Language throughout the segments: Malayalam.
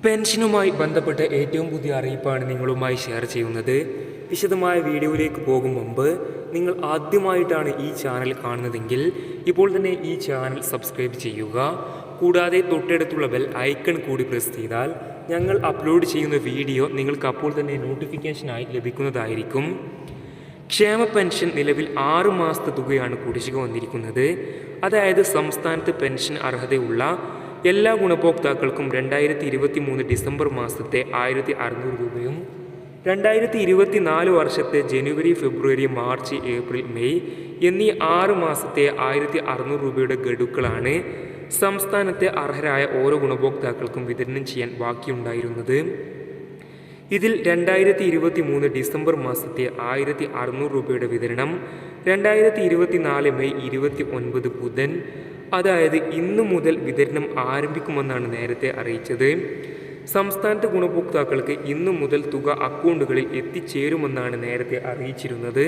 പെൻഷനുമായി ബന്ധപ്പെട്ട ഏറ്റവും പുതിയ അറിയിപ്പാണ് നിങ്ങളുമായി ഷെയർ ചെയ്യുന്നത്. വിശദമായ വീഡിയോയിലേക്ക് പോകും മുമ്പ് നിങ്ങൾ ആദ്യമായിട്ടാണ് ഈ ചാനൽ കാണുന്നതെങ്കിൽ ഇപ്പോൾ തന്നെ ഈ ചാനൽ സബ്സ്ക്രൈബ് ചെയ്യുക. കൂടാതെ തൊട്ടടുത്തുള്ള ബെൽ ഐക്കൺ കൂടി പ്രസ് ചെയ്താൽ ഞങ്ങൾ അപ്ലോഡ് ചെയ്യുന്ന വീഡിയോ നിങ്ങൾക്ക് അപ്പോൾ തന്നെ നോട്ടിഫിക്കേഷനായി ലഭിക്കുന്നതായിരിക്കും. ക്ഷേമ പെൻഷൻ നിലവിൽ 6 മാസത്തെ തുകയാണ് കുടിശ്ശിക വന്നിരിക്കുന്നത്. അതായത് സംസ്ഥാനത്ത് പെൻഷൻ അർഹതയുള്ള എല്ലാ ഗുണഭോക്താക്കൾക്കും 2023 ഡിസംബർ മാസത്തെ 1600 രൂപയും 2024 വർഷത്തെ ജനുവരി, ഫെബ്രുവരി, മാർച്ച്, ഏപ്രിൽ, മെയ് എന്നീ 6 മാസത്തെ 1600 രൂപയുടെ ഗഡുക്കളാണ് സംസ്ഥാനത്തെ അർഹരായ ഓരോ ഗുണഭോക്താക്കൾക്കും വിതരണം ചെയ്യാൻ ബാക്കിയുണ്ടായിരുന്നത്. ഇതിൽ 2023 ഡിസംബർ മാസത്തെ 1600 രൂപയുടെ വിതരണം 2024 മെയ് 29 ബുധൻ, അതായത് ഇന്നു മുതൽ വിതരണം ആരംഭിക്കുമെന്നാണ് നേരത്തെ അറിയിച്ചത്. സംസ്ഥാനത്തെ ഗുണഭോക്താക്കൾക്ക് ഇന്നു മുതൽ തുക അക്കൗണ്ടുകളിൽ എത്തിച്ചേരുമെന്നാണ് നേരത്തെ അറിയിച്ചിരുന്നത്.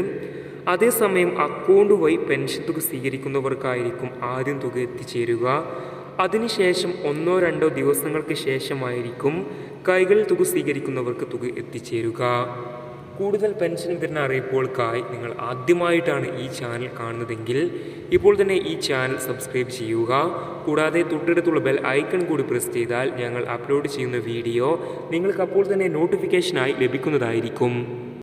അതേസമയം അക്കൗണ്ട് വഴി പെൻഷൻ തുക സ്വീകരിക്കുന്നവർക്കായിരിക്കും ആദ്യം തുക എത്തിച്ചേരുക. അതിനുശേഷം 1-2 ദിവസങ്ങൾക്ക് ശേഷമായിരിക്കും കൈകളിൽ തുക സ്വീകരിക്കുന്നവർക്ക് തുക എത്തിച്ചേരുക. കൂടുതൽ പെൻഷൻ വിതരണ അറിയിപ്പുകൾക്കായി നിങ്ങൾ ആദ്യമായിട്ടാണ് ഈ ചാനൽ കാണുന്നതെങ്കിൽ ഇപ്പോൾ തന്നെ ഈ ചാനൽ സബ്സ്ക്രൈബ് ചെയ്യുക. കൂടാതെ തൊട്ടടുത്തുള്ള ബെൽ ഐക്കൺ കൂടി പ്രസ് ചെയ്താൽ ഞങ്ങൾ അപ്ലോഡ് ചെയ്യുന്ന വീഡിയോ നിങ്ങൾക്ക് അപ്പോൾ തന്നെ നോട്ടിഫിക്കേഷനായി ലഭിക്കുന്നതായിരിക്കും.